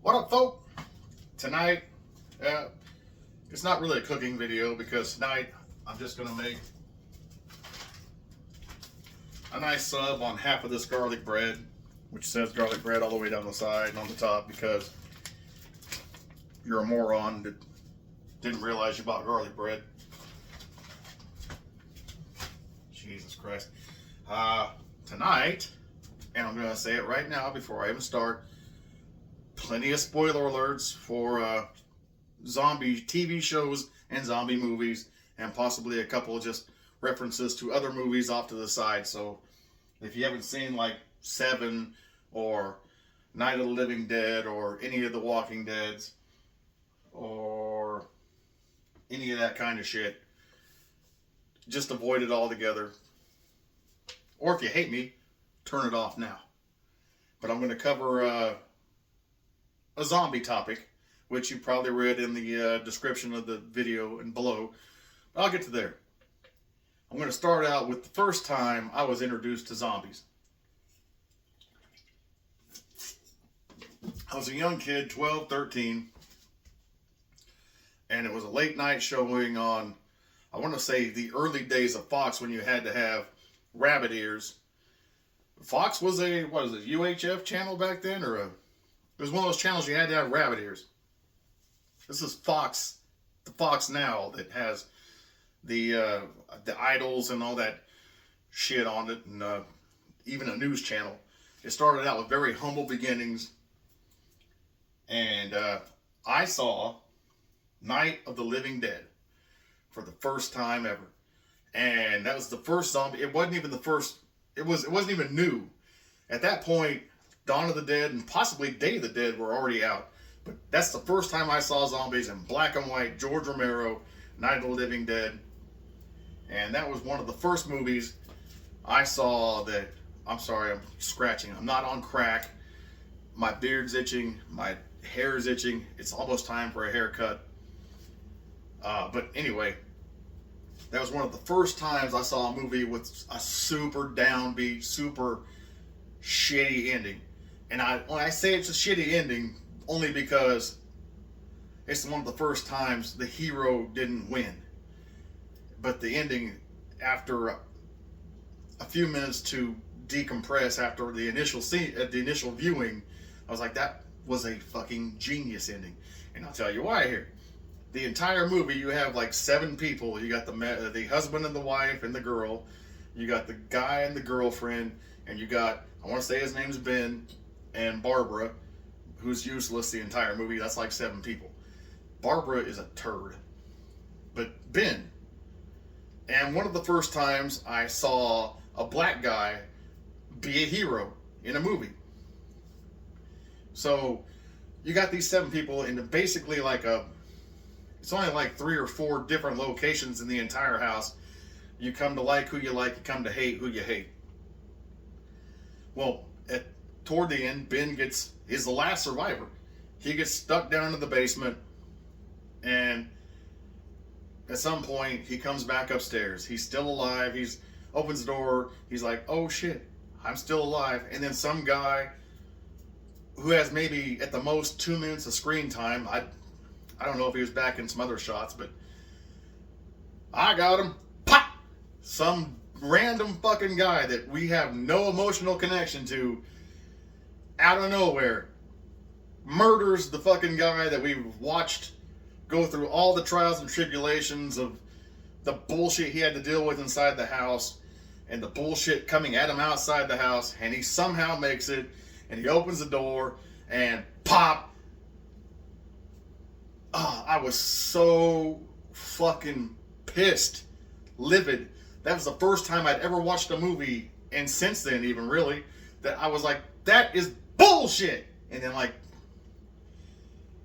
What up, folk? Tonight, it's not really a cooking video because tonight I'm just gonna make a nice sub on half of this garlic bread, which says garlic bread all the way down the side and on the top because you're a moron that didn't realize you bought garlic bread. Jesus Christ. Tonight, and I'm gonna say it right now before I even start, plenty of spoiler alerts for zombie TV shows and zombie movies, and possibly a couple of just references to other movies off to the side. So if you haven't seen like Seven or Night of the Living Dead or any of the Walking Deads or any of that kind of shit, just avoid it altogether. Or if you hate me, turn it off now. But I'm going to cover a zombie topic, which you probably read in the description of the video and below. But I'll get to there. I'm going to start out with the first time I was introduced to zombies. I was a young kid, 12, 13, and it was a late night showing on, I want to say, the early days of Fox when you had to have rabbit ears. Fox was a, what is it, UHF channel back then? Or it was one of those channels you had to have rabbit ears. This is Fox, the Fox now that has the idols and all that shit on it, and even a news channel. It started out with very humble beginnings, and I saw Night of the Living Dead for the first time ever, and that was the first zombie. It wasn't even the first. It wasn't even new. At that point, Dawn of the Dead and possibly Day of the Dead were already out. But that's the first time I saw zombies in black and white. George Romero, Night of the Living Dead. And that was one of the first movies I saw that, I'm sorry, I'm scratching. I'm not on crack. My beard's itching. My hair's itching. It's almost time for a haircut. But anyway, that was one of the first times I saw a movie with a super downbeat, super shitty ending. And when I say it's a shitty ending, only because it's one of the first times the hero didn't win. But the ending, after a few minutes to decompress after the initial scene, at the initial viewing, I was like, that was a fucking genius ending. And I'll tell you why here. The entire movie, you have like 7 people. You got the husband and the wife and the girl. You got the guy and the girlfriend. And you got, I want to say his name's Ben, and Barbara, who's useless the entire movie. That's like 7 people. Barbara is a turd. But Ben. And one of the first times I saw a black guy be a hero in a movie. So you got these 7 people in basically like it's only like 3 or 4 different locations in the entire house. You come to like who you like, you come to hate who you hate. Well, toward the end, Ben is the last survivor. He gets stuck down in the basement, and at some point, he comes back upstairs. He's still alive. He opens the door. He's like, oh shit, I'm still alive. And then some guy who has maybe at the most 2 minutes of screen time, I don't know if he was back in some other shots, but I got him. Pop! Some random fucking guy that we have no emotional connection to, out of nowhere, murders the fucking guy that we've watched go through all the trials and tribulations of the bullshit he had to deal with inside the house and the bullshit coming at him outside the house, and he somehow makes it, and he opens the door and pop. I was so fucking pissed, livid. That was the first time I'd ever watched a movie, and since then even really, that I was like, that is bullshit. And then like,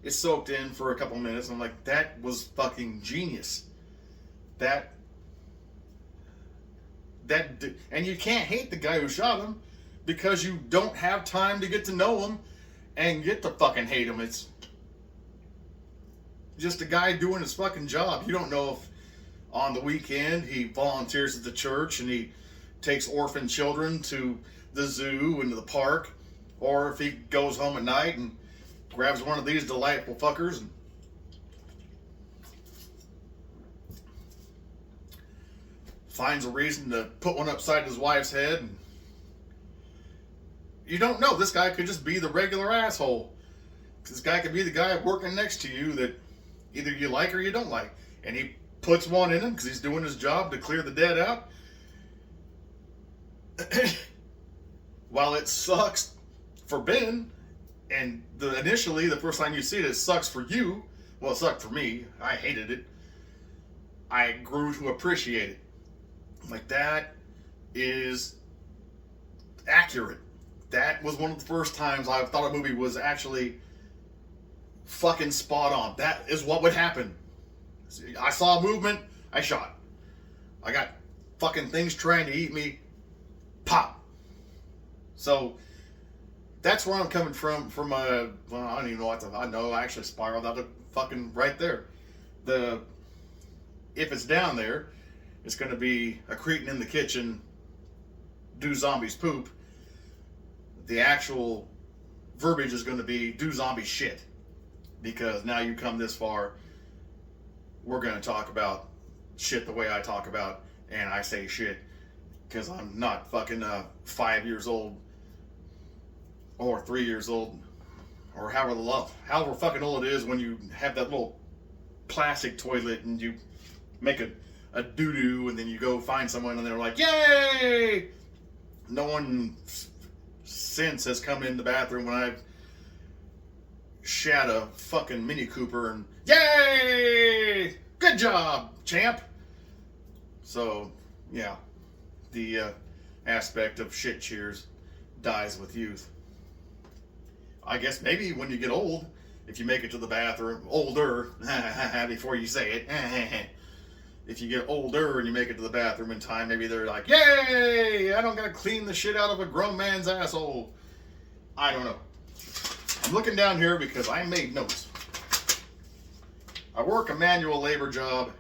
it soaked in for a couple minutes, and I'm like, that was fucking genius. And you can't hate the guy who shot him because you don't have time to get to know him and get to fucking hate him. It's just a guy doing his fucking job. You don't know if on the weekend he volunteers at the church and he takes orphan children to the zoo and to the park, or if he goes home at night and grabs one of these delightful fuckers and finds a reason to put one upside his wife's head. And you don't know. This guy could just be the regular asshole. This guy could be the guy working next to you that either you like or you don't like. And he puts one in him because he's doing his job to clear the dead out. While it sucks for Ben, and initially the first time you see it, it sucks for you. Well, it sucked for me. I hated it. I grew to appreciate it. Like, that is accurate. That was one of the first times I thought a movie was actually fucking spot on. That is what would happen. I saw a movement, I shot. I got fucking things trying to eat me, pop. So that's where I'm coming from. Well, I don't even know what I know. I actually spiraled out of fucking right there. If it's down there, it's going to be a Cretin in the kitchen, do zombies poop. The actual verbiage is going to be do zombie shit. Because now you come this far, we're going to talk about shit the way I talk about, and I say shit because I'm not fucking 5 years old or 3 years old or however fucking old it is when you have that little plastic toilet and you make a doo-doo and then you go find someone and they're like, yay! No one since has come in the bathroom when I've shat a fucking Mini Cooper and yay! Good job, champ! So, yeah, the aspect of shit cheers dies with youth. I guess maybe when you get old, if you make it to the bathroom, older, before you say it, if you get older and you make it to the bathroom in time, maybe they're like, yay! I don't gotta clean the shit out of a grown man's asshole. I don't know. I'm looking down here because I made notes. I work a manual labor job,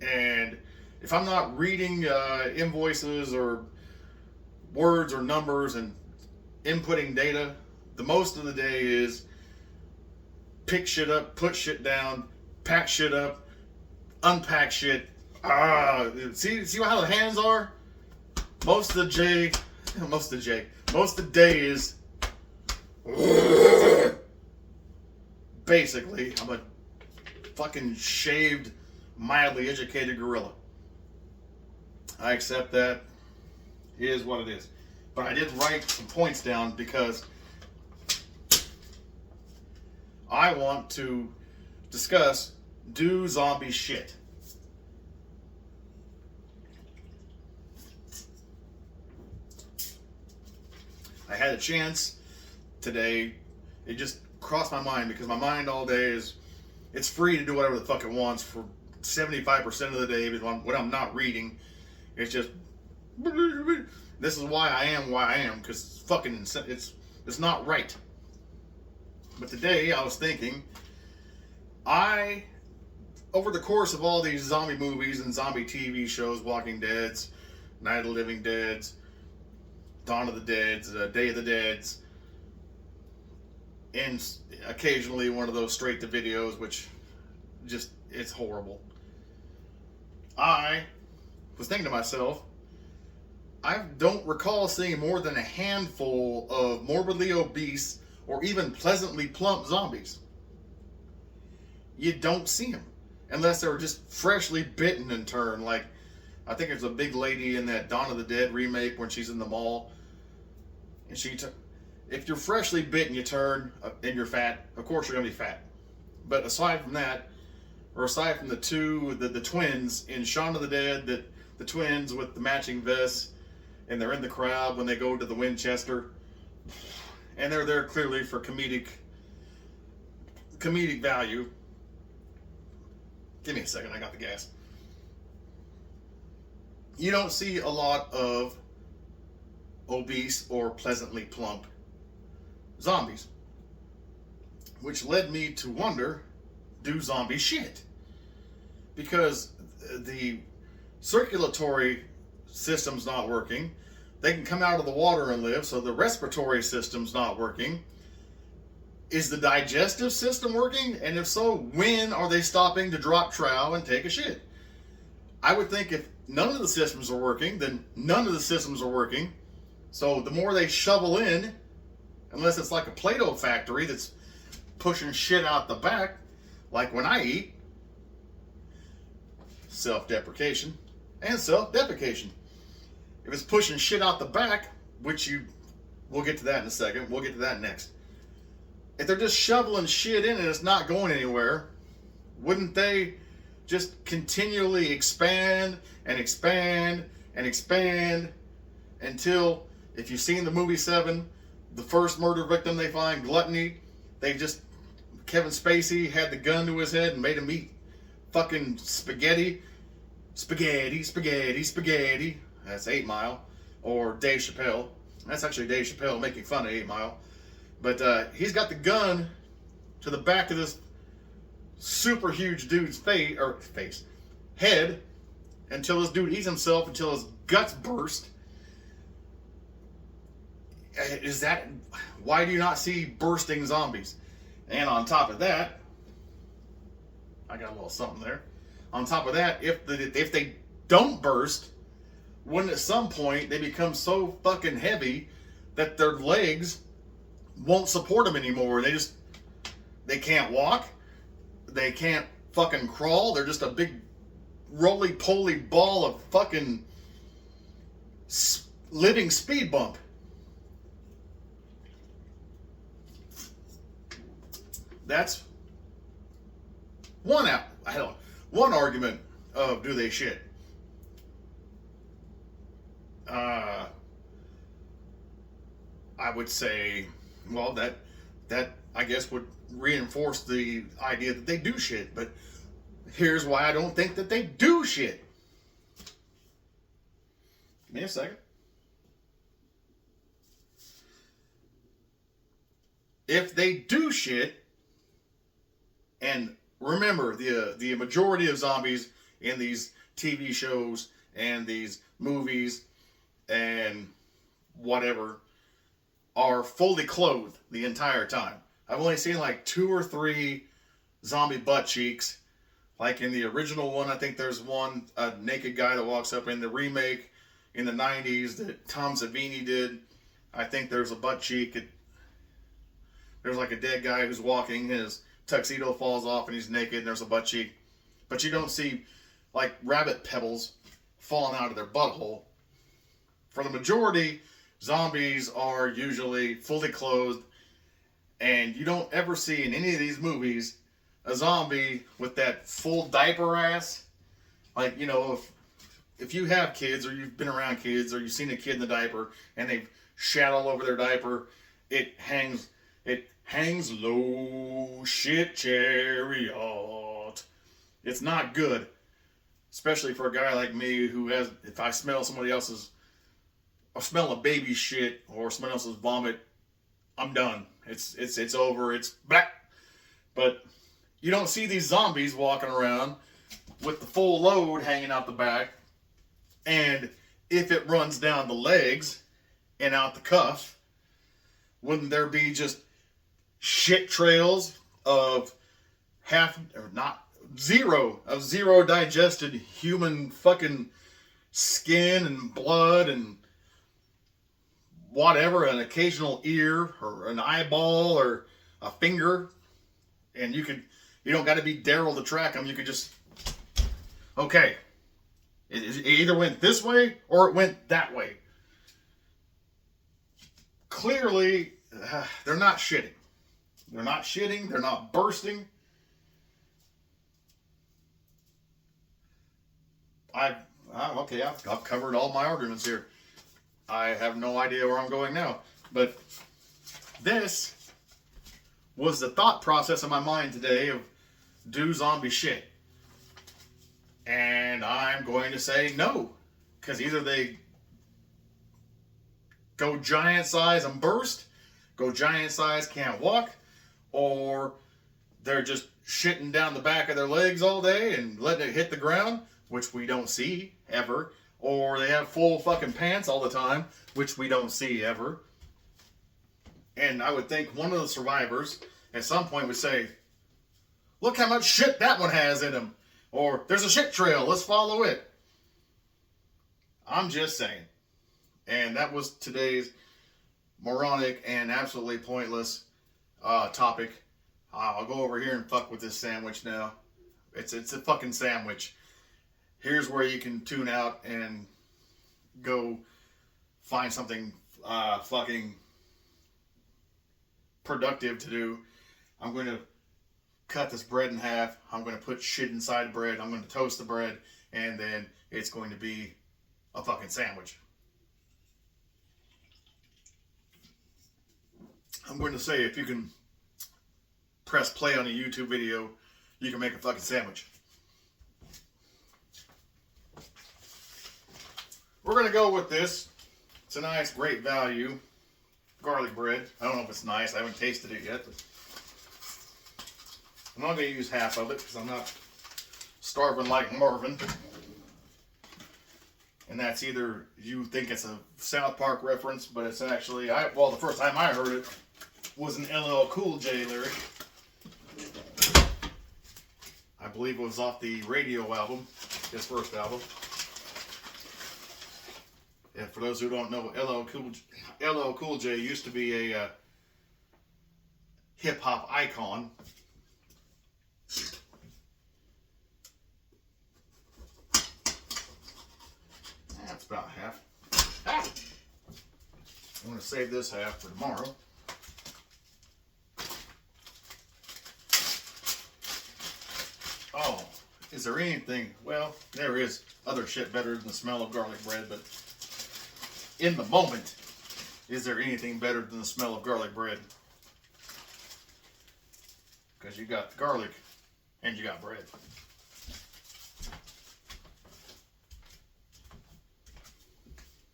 and if I'm not reading invoices or words or numbers and inputting data, the most of the day is pick shit up, put shit down, pack shit up, unpack shit. See how the hands are? Most of the day is basically, I'm a fucking shaved, mildly educated gorilla. I accept that. It is what it is. But I did write some points down because I want to discuss do zombie shit. I had a chance today. It just crossed my mind because my mind all day is, it's free to do whatever the fuck it wants for 75% of the day. But when I'm not reading, it's just, this is why I am, because it's fucking, it's not right. But today I was thinking, over the course of all these zombie movies and zombie TV shows, Walking Dead's, Night of the Living Dead's, Dawn of the Dead's, Day of the Dead's, and occasionally one of those straight to videos, which just, it's horrible. I was thinking to myself, I don't recall seeing more than a handful of morbidly obese or even pleasantly plump zombies. You don't see them unless they're just freshly bitten and turned. Like, I think there's a big lady in that Dawn of the Dead remake when she's in the mall, and if you're freshly bitten, you turn and you're fat. Of course, you're gonna be fat. But aside from that, or aside from the twins in Shaun of the Dead, the twins with the matching vests, and they're in the crowd when they go to the Winchester, and they're there clearly for comedic value. Give me a second, I got the gas. You don't see a lot of obese or pleasantly plump zombies, which led me to wonder, do zombie shit? Because the circulatory system's not working. They can come out of the water and live, so the respiratory system's not working. is the digestive system working? And if so, when are they stopping to drop trow and take a shit? I would think if none of the systems are working, then none of the systems are working. So the more they shovel in, unless it's like a Play-Doh factory that's pushing shit out the back, like when I eat, self-deprecation and self-deprecation. If it's pushing shit out the back, we'll get to that in a second. We'll get to that next. If they're just shoveling shit in and it's not going anywhere, wouldn't they just continually expand and expand and expand until, if you've seen the movie Seven, the first murder victim they find, gluttony, Kevin Spacey had the gun to his head and made him eat fucking spaghetti. That's 8 Mile. Or Dave Chappelle. That's actually Dave Chappelle making fun of 8 Mile. But he's got the gun to the back of this super huge dude's head, until this dude eats himself until his guts burst. Why do you not see bursting zombies? And on top of that, I got a little something there. On top of that, if they don't burst, wouldn't at some point they become so fucking heavy that their legs won't support them anymore? They can't walk, they can't fucking crawl. They're just a big roly-poly ball of fucking living speed bump. That's one argument of do they shit. I would say, well, that I guess would reinforce the idea that they do shit. But here's why I don't think that they do shit. Give me a second. If they do shit, and remember, the majority of zombies in these TV shows and these movies and whatever are fully clothed the entire time. I've only seen like 2 or 3 zombie butt cheeks. Like in the original one, I think there's a naked guy that walks up. In the remake in the 90s that Tom Savini did, I think there's a butt cheek. There's like a dead guy who's walking, his tuxedo falls off and he's naked and there's a butt cheek. But you don't see like rabbit pebbles falling out of their butthole. For the majority, zombies are usually fully clothed, and you don't ever see in any of these movies a zombie with that full diaper ass. Like, you know, if you have kids, or you've been around kids, or you've seen a kid in the diaper and they've shat all over their diaper, it hangs low, shit chariot. It's not good. Especially for a guy like me who has, if I smell somebody else's, or smell a baby shit or someone else's vomit, I'm done. It's over. It's black. But you don't see these zombies walking around with the full load hanging out the back. And if it runs down the legs and out the cuff, wouldn't there be just shit trails of zero digested human fucking skin and blood and whatever, an occasional ear or an eyeball or a finger, and you don't got to be Daryl to track them. You could just, okay, it either went this way or it went that way. Clearly, they're not shitting. They're not shitting. They're not bursting. I've covered all my arguments here. I have no idea where I'm going now. But this was the thought process in my mind today of do zombie shit. And I'm going to say no. Because either they go giant size and burst, go giant size, can't walk, or they're just shitting down the back of their legs all day and letting it hit the ground, which we don't see ever. Or they have full fucking pants all the time, which we don't see ever. And I would think one of the survivors, at some point would say, look how much shit that one has in him. Or, there's a shit trail, let's follow it. I'm just saying. And that was today's moronic and absolutely pointless topic. I'll go over here and fuck with this sandwich now. It's a fucking sandwich. Here's where you can tune out and go find something fucking productive to do. I'm going to cut this bread in half. I'm going to put shit inside the bread. I'm going to toast the bread. And then it's going to be a fucking sandwich. I'm going to say if you can press play on a YouTube video, you can make a fucking sandwich. We're going to go with this. It's a nice, great value garlic bread. I don't know if it's nice. I haven't tasted it yet. But I'm not going to use half of it because I'm not starving like Marvin. And that's either you think it's a South Park reference, but it's actually, well, the first time I heard it was an LL Cool J lyric. I believe it was off the Radio album, his first album. And for those who don't know, LL Cool J used to be a hip-hop icon. That's about half. Ah! I'm going to save this half for tomorrow. Oh, is there anything? Well, there is other shit better than the smell of garlic bread, but in the moment, is there anything better than the smell of garlic bread? Because you got garlic and you got bread.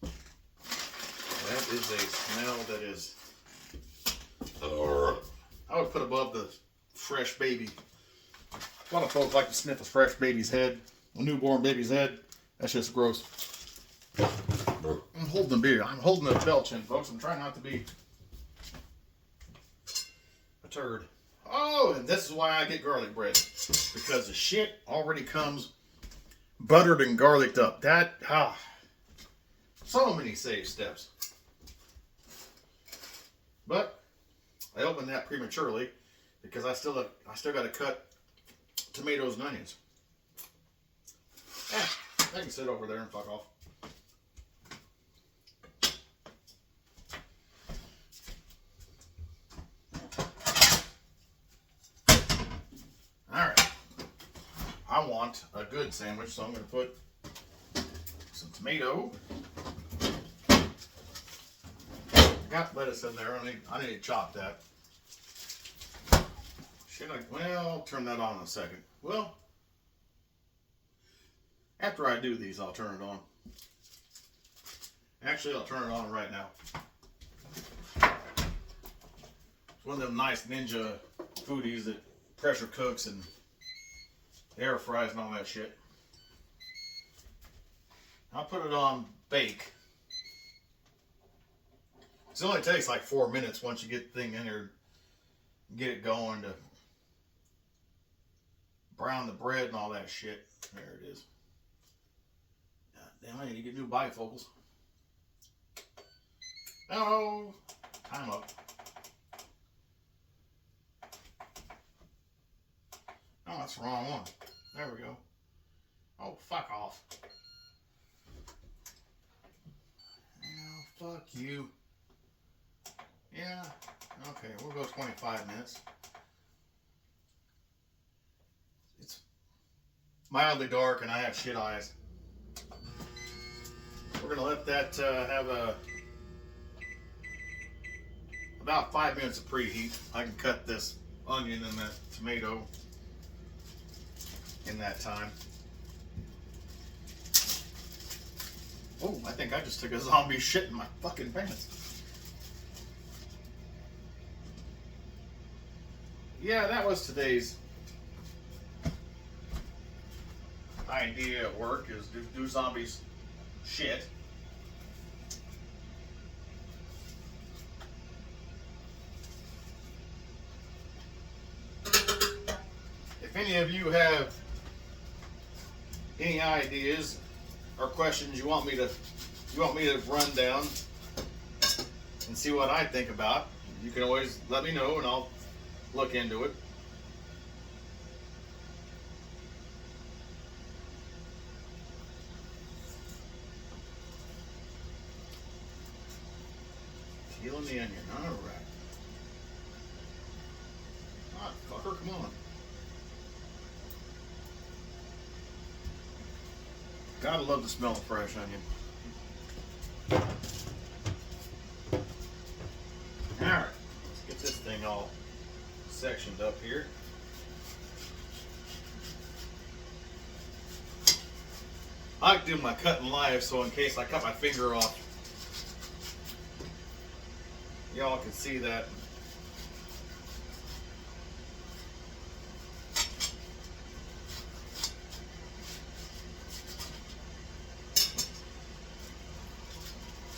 That is a smell that is, I would put above the fresh baby. A lot of folks like to sniff a fresh baby's head, a newborn baby's head. That's just gross. I'm holding the beer. I'm holding the belch in, folks. I'm trying not to be a turd. Oh, and this is why I get garlic bread. Because the shit already comes buttered and garliced up. So many safe steps. But I opened that prematurely because I still got to cut tomatoes and onions. I can sit over there and fuck off. Alright. I want a good sandwich, so I'm going to put some tomato. I got lettuce in there. I need to chop that. Well, I'll turn that on in a second. Well, after I do these, I'll turn it on. Actually, I'll turn it on right now. It's one of them nice ninja foodies that pressure cooks and air fries and all that shit. I'll put it on bake. It only takes like 4 minutes once you get the thing in there, get it going to brown the bread and all that shit. There it is. God damn, I need to get new bifocals. Oh, time up. Oh, that's the wrong one. There we go. Oh, fuck off. Oh, fuck you. Yeah, okay, we'll go 25 minutes. It's mildly dark and I have shit eyes. We're gonna let that have about 5 minutes of preheat. I can cut this onion and that tomato in that time. Oh, I think I just took a zombie shit in my fucking pants. Yeah, that was today's idea at work, is do zombies shit. if any of you have any ideas or questions you want me to run down and see what I think about, you can always let me know and I'll look into it. Peeling the onion, alright. Alright, fucker, come on. Gotta love the smell of fresh onion. Alright, let's get this thing all sectioned up here. I like to do my cutting live so in case I cut my finger off, y'all can see that.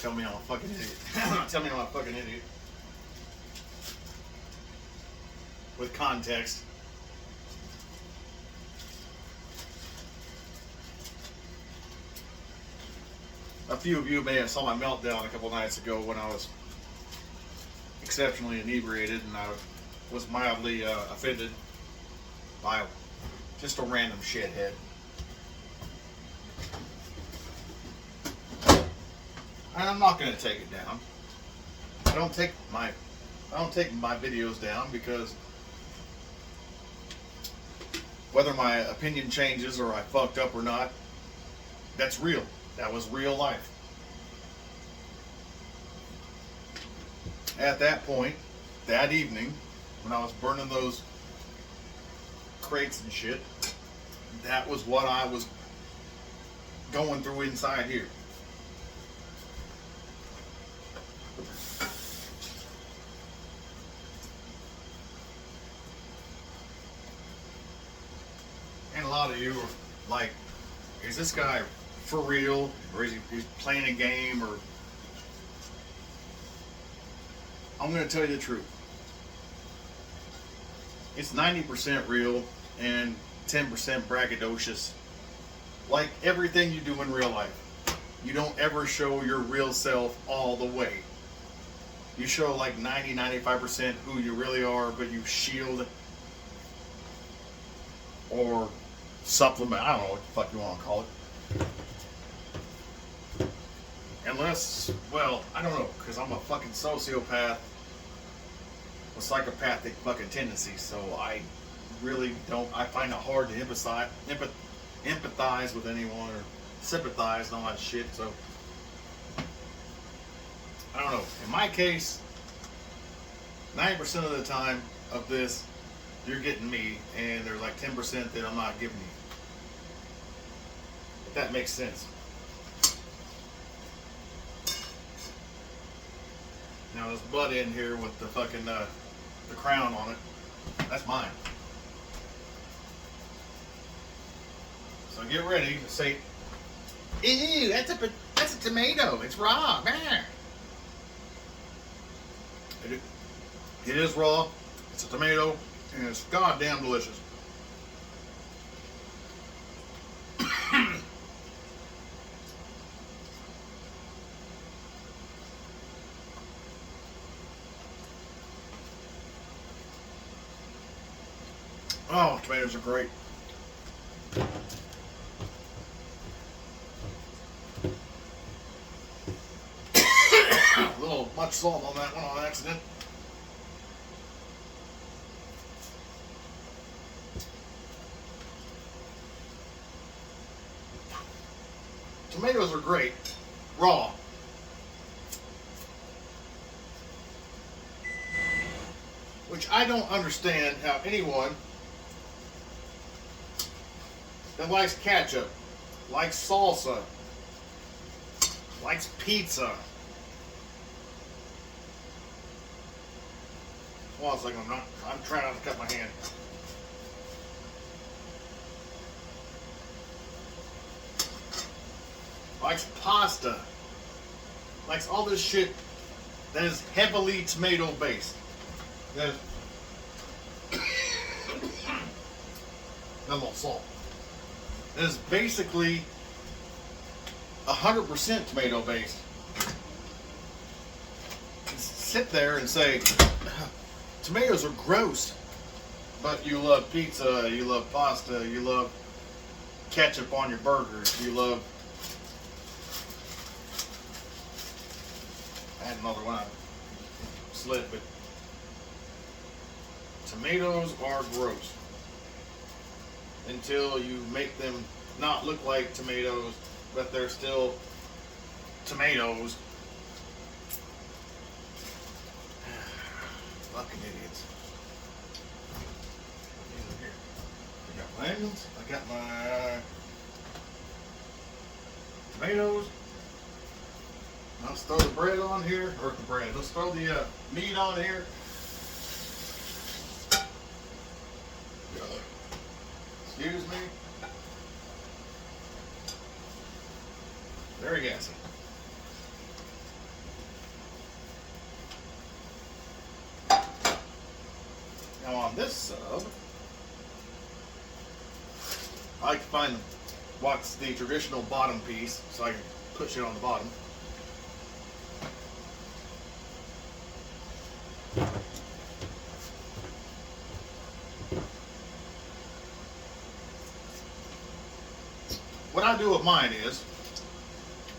Tell me I'm a fucking idiot. Tell me I'm a fucking idiot. With context. A few of you may have saw my meltdown a couple nights ago when I was exceptionally inebriated and I was mildly offended by just a random shithead. And I'm not going to take it down. I don't take my videos down because whether my opinion changes or I fucked up or not, that's real. That was real life. At that point, that evening, when I was burning those crates and shit, that was what I was going through inside here. And a lot of you are like, is this guy for real? Or is he playing a game? Or I'm going to tell you the truth. It's 90% real and 10% braggadocious. Like everything you do in real life. You don't ever show your real self all the way. You show like 90-95% who you really are, but you shield or supplement, I don't know what the fuck you want to call it. Unless, well, I don't know, because I'm a fucking sociopath with psychopathic fucking tendencies, so I really don't, I find it hard to empathize with anyone or sympathize and all that shit, so I don't know. In my case, 90% of the time of this, you're getting me, and there's like 10% that I'm not giving you. If that makes sense. Now this butt in here with the fucking the crown on it, that's mine. So get ready to say, ew, that's a tomato. It's raw, man. It is raw. It's a tomato, and it's goddamn delicious. Oh, tomatoes are great. A little much salt on that one on accident. Tomatoes are great, raw. Which I don't understand how anyone that likes ketchup, likes salsa, likes pizza. Hold on a second, I'm trying not to cut my hand. Likes pasta, likes all this shit that is heavily tomato based. That is and a little salt. It is basically 100% tomato based. Sit there and say, tomatoes are gross, but you love pizza, you love pasta, you love ketchup on your burgers, you love. I had another one I slid, but tomatoes are gross until you make them not look like tomatoes, but they're still tomatoes. Fucking idiots. I got my onions, I got my tomatoes. Let's throw the bread on here, or the bread. Let's throw the meat on here. Excuse me. Very gassy. Now on this sub, I like to find what's the traditional bottom piece, so I can push it on the bottom. What I do with mine is,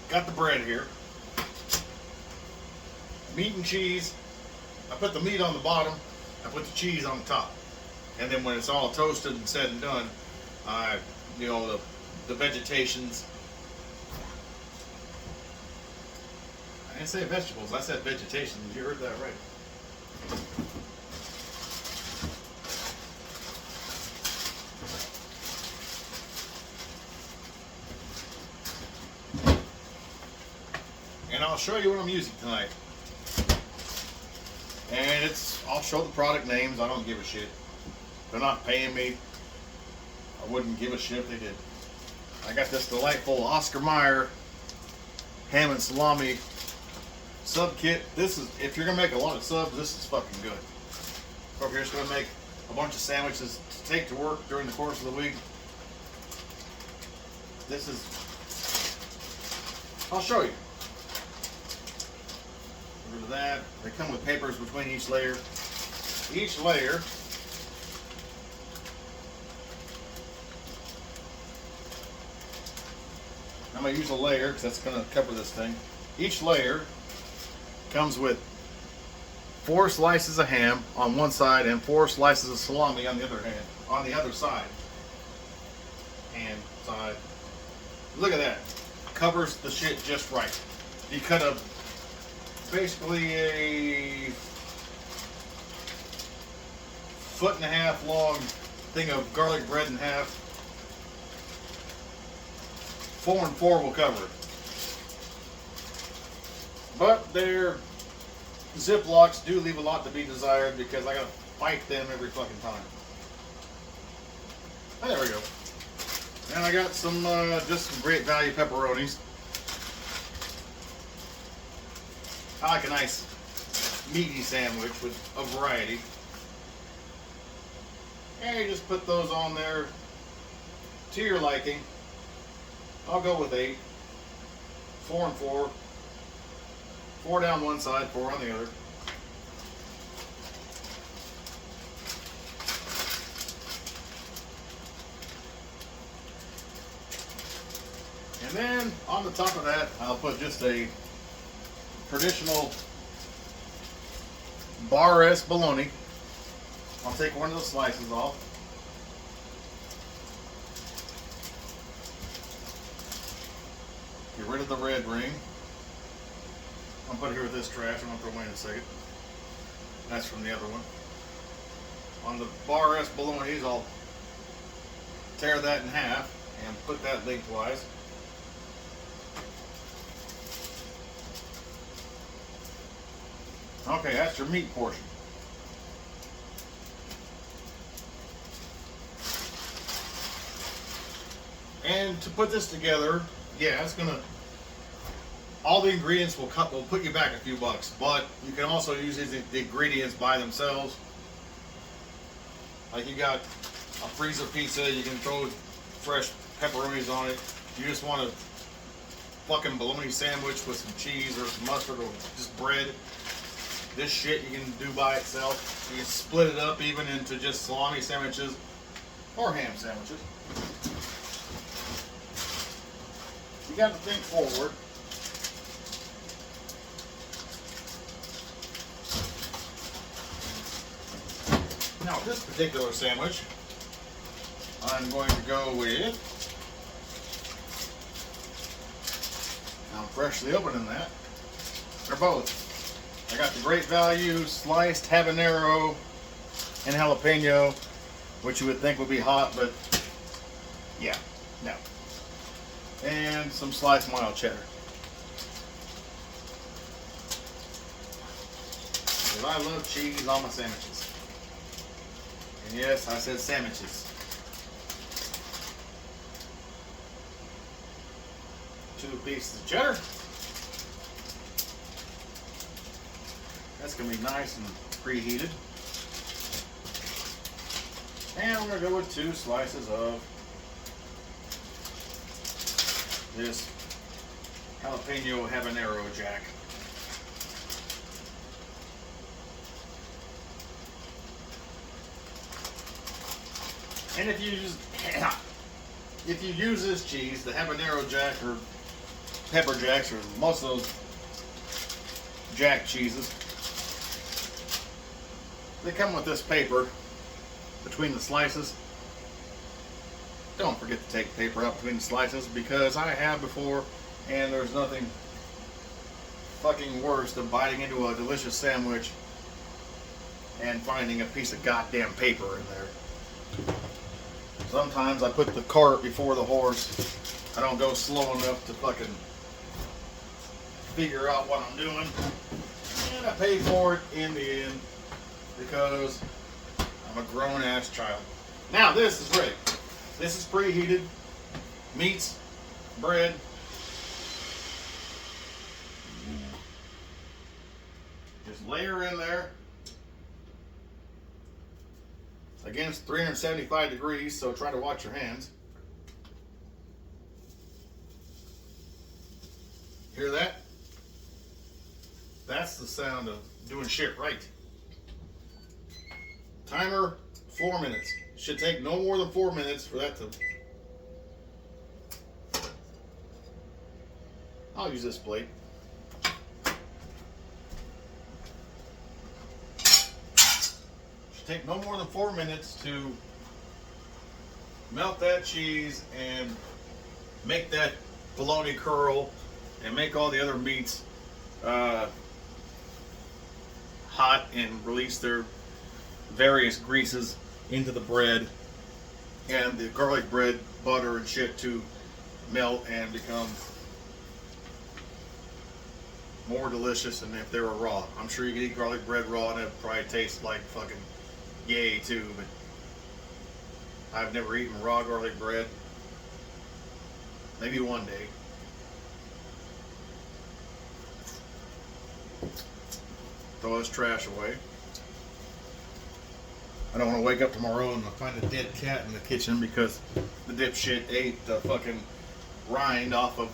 got the bread here, meat and cheese. I put the meat on the bottom, I put the cheese on the top, and then when it's all toasted and said and done, the vegetations. I didn't say vegetables, I said vegetation. You heard that right. And I'll show you what I'm using tonight. And I'll show the product names. I don't give a shit. They're not paying me. I wouldn't give a shit if they did. I got this delightful Oscar Mayer ham and salami sub kit. This is, if you're gonna make a lot of subs, this is fucking good. Or if you're just gonna make a bunch of sandwiches to take to work during the course of the week, this is. I'll show you. Get rid of that. They come with papers between each layer. Each layer I'm going to use a layer because that's going to cover this thing. Each layer comes with 4 slices of ham on one side and 4 slices of salami on the other side. Hand side. Look at that. Covers the shit just right. You cut basically a 1.5 foot long thing of garlic bread in half. 4 and 4 will cover it. But their Ziplocs do leave a lot to be desired because I gotta fight them every fucking time. Oh, there we go. And I got some just some great value pepperonis. I like a nice meaty sandwich with a variety. And you just put those on there to your liking. I'll go with 8. 4 and 4. 4 down one side, 4 on the other. And then on the top of that, I'll put just a traditional bar-S bologna. I'll take one of the slices off. Get rid of the red ring. I'll put it here with this trash. I'm going to throw away in a second. That's from the other one. On the bar-S bolognese, I'll tear that in half and put that lengthwise. Okay, that's your meat portion. And to put this together, yeah, it's gonna. All the ingredients will put you back a few bucks, but you can also use the ingredients by themselves. Like you got a freezer pizza. You can throw fresh pepperonis on it. You just want a fucking bologna sandwich with some cheese or some mustard or just bread. This shit you can do by itself. You can split it up even into just salami sandwiches or ham sandwiches. You got to think forward. Now, this particular sandwich, I'm going to go with, I'm freshly opening that. They're both. I got the Great Value sliced habanero and jalapeno, which you would think would be hot, but yeah, no. And some sliced mild cheddar. Because I love cheese on my sandwiches. And yes, I said sandwiches. 2 pieces of cheddar. That's going to be nice and preheated. And we're going to go with 2 slices of this jalapeno habanero jack. And if you use this cheese, the habanero jack or pepper jacks or most of those jack cheeses, they come with this paper between the slices. Don't forget to take paper out between the slices, because I have before, and there's nothing fucking worse than biting into a delicious sandwich and finding a piece of goddamn paper in there. Sometimes I put the cart before the horse. I don't go slow enough to fucking figure out what I'm doing. And I pay for it in the end because I'm a grown-ass child. Now this is ready. This is preheated. Meats, bread. Just layer in there. Again, it's 375 degrees, so try to watch your hands. Hear that? That's the sound of doing shit right. Timer, 4 minutes. Should take no more than 4 minutes for that to... I'll use this plate. Should take no more than 4 minutes to melt that cheese and make that bologna curl and make all the other meats hot and release their various greases into the bread, and the garlic bread, butter and shit to melt and become more delicious than if they were raw. I'm sure you can eat garlic bread raw and it probably tastes like fucking yay too, but I've never eaten raw garlic bread. Maybe one day. Throw this trash away. I don't want to wake up tomorrow and find a dead cat in the kitchen because the dipshit ate the fucking rind off of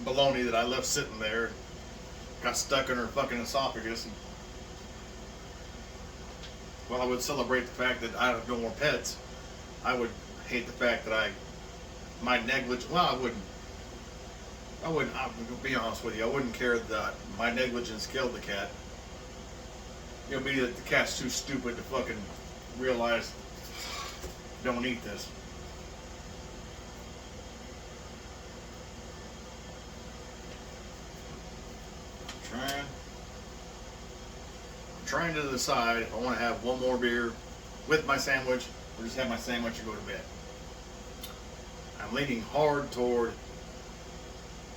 bologna that I left sitting there. Got stuck in her fucking esophagus. And, well, I would celebrate the fact that I have no more pets. I would hate the fact that my negligence. Well, I wouldn't. I'm gonna be honest with you. I wouldn't care that my negligence killed the cat. It'll be that the cat's too stupid to fucking realize don't eat this. I'm trying to decide if I want to have one more beer with my sandwich or just have my sandwich and go to bed. I'm leaning hard toward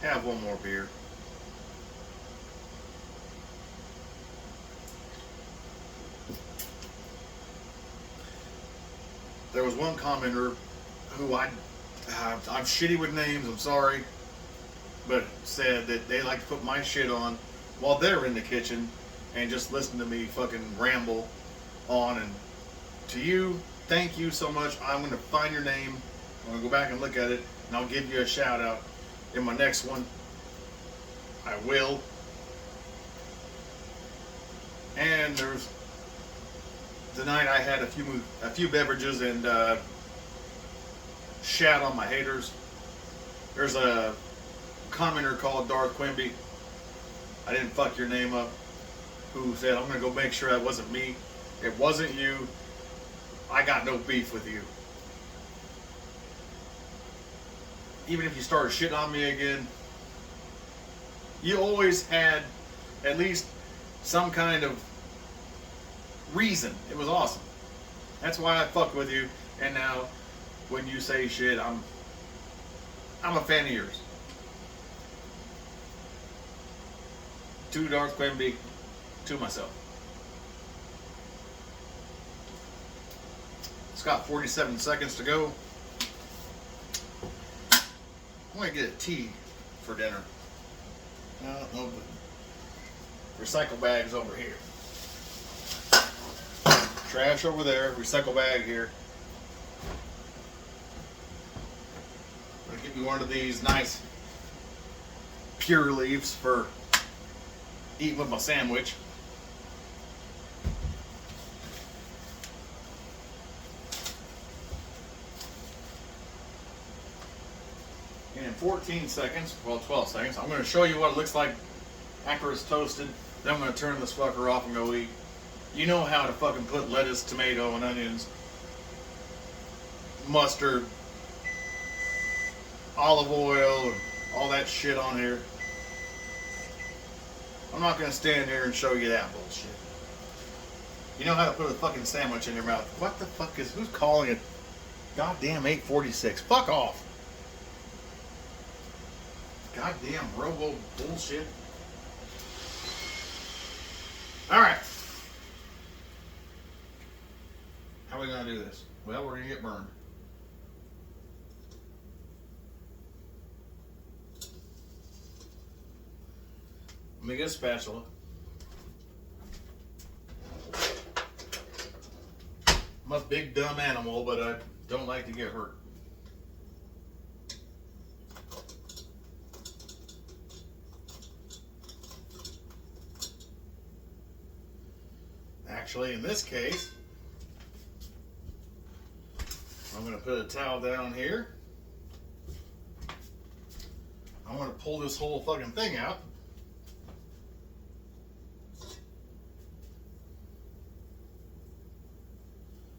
have one more beer. There was one commenter who I'm shitty with names, I'm sorry, but said that they like to put my shit on while they're in the kitchen and just listen to me fucking ramble on. And to you, thank you so much. I'm going to find your name. I'm going to go back and look at it, and I'll give you a shout out in my next one. I will. And there's tonight I had a few beverages and shat on my haters. There's a commenter called Darth Quimby. I didn't fuck your name up. Who said I'm gonna go make sure that wasn't me. It wasn't you. I got no beef with you. Even if you started shitting on me again, you always had at least some kind of reason. It was awesome. That's why I fucked with you. And now, when you say shit, I'm a fan of yours. To Darth Quimby, to myself. It's got 47 seconds to go. I'm gonna get a tea for dinner. No, the recycle bag's over here. Trash over there, recycle bag here. I'm gonna give you one of these nice pure leaves for eating with my sandwich. And in 14 seconds, well 12 seconds, I'm going to show you what it looks like after it's toasted. Then I'm going to turn this fucker off and go eat. You know how to fucking put lettuce, tomato, and onions, mustard, olive oil, and all that shit on here. I'm not going to stand here and show you that bullshit. You know how to put a fucking sandwich in your mouth. What the fuck is, who's calling it? Goddamn 8:46. Fuck off. Goddamn robo bullshit. Alright. How are we going to do this? Well, we're going to get burned. Let me get a spatula. I'm a big dumb animal, but I don't like to get hurt. Actually, in this case, I'm going to put a towel down here. I'm going to pull this whole fucking thing out.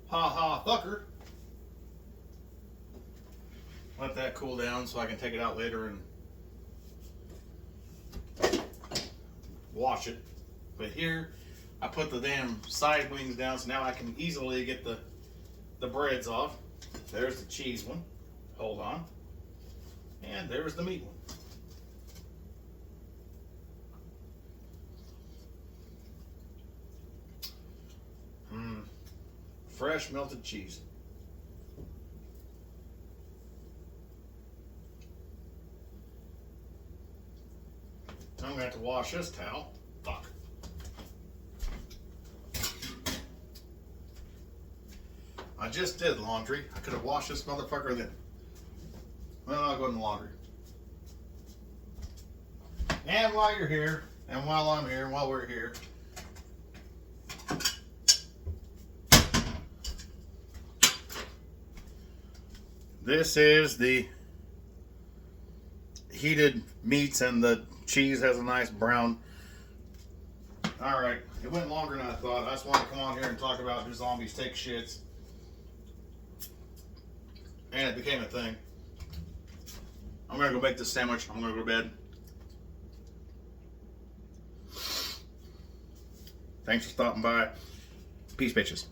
Ha ha fucker. Let that cool down so I can take it out later and wash it. But here, I put the damn side wings down so now I can easily get the breads off. There's the cheese one. Hold on. And there's the meat one. Fresh melted cheese. I'm going to have to wash this towel. Fuck. I just did laundry. I could have washed this motherfucker then. Well, I'll go in the laundry. And while you're here, and while I'm here, and while we're here, this is the heated meats and the cheese has a nice brown. Alright, it went longer than I thought. I just want to come on here and talk about do zombies take shits. And it became a thing. I'm going to go make this sandwich. I'm going to go to bed. Thanks for stopping by. Peace, bitches.